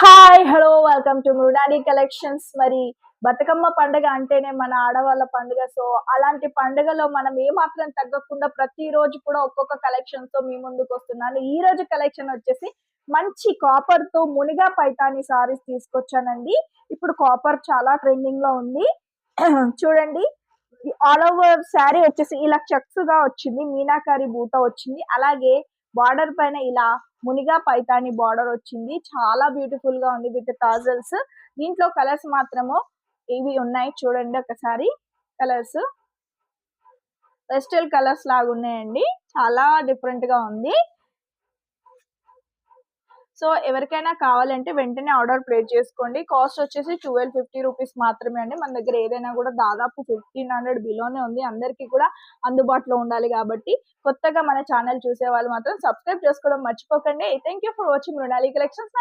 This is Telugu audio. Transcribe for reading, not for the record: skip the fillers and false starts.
Hi hello welcome to Mrinali collections. మరి బతుకమ్మ పండుగ అంటేనే మన ఆడవాళ్ళ పండుగ. సో అలాంటి పండుగలో మనం ఏమాత్రం తగ్గకుండా ప్రతిరోజు కూడా ఒక్కొక్క కలెక్షన్ తో మీ ముందుకు వస్తున్నాను. ఈ రోజు కలెక్షన్ వచ్చేసి మంచి కాపర్ తో మునిగా పైతాని సారీస్ తీసుకొచ్చానండి. ఇప్పుడు కాపర్ చాలా ట్రెండింగ్ లో ఉంది. చూడండి, ఆల్ ఓవర్ శారీ వచ్చేసి ఇలా చెక్స్ గా వచ్చింది, మీనాకారి బూట వచ్చింది, అలాగే బార్డర్ పైన ఇలా మునిగా పైతాని బార్డర్ వచ్చింది. చాలా బ్యూటిఫుల్ గా ఉంది విత్ టాజల్స్. దీంట్లో కలర్స్ మాత్రము ఇవి ఉన్నాయి, చూడండి ఒకసారి. కలర్స్ వెస్టల్ కలర్స్ లాగా ఉన్నాయండి, చాలా డిఫరెంట్ గా ఉంది. సో ఎవరికైనా కావాలంటే వెంటనే ఆర్డర్ ప్లేస్ చేసుకోండి. కాస్ట్ వచ్చేసి 1250 రూపీస్ మాత్రమే అండి. మన దగ్గర ఏదైనా కూడా దాదాపు 1500 బిలోనే ఉంది. అందరికీ కూడా అందుబాటులో ఉండాలి కాబట్టి కొత్తగా మన ఛానల్ చూసే వాళ్ళు మాత్రం సబ్స్క్రైబ్ చేసుకోవడం మర్చిపోకండి. Thank you for watching Mrinali collections.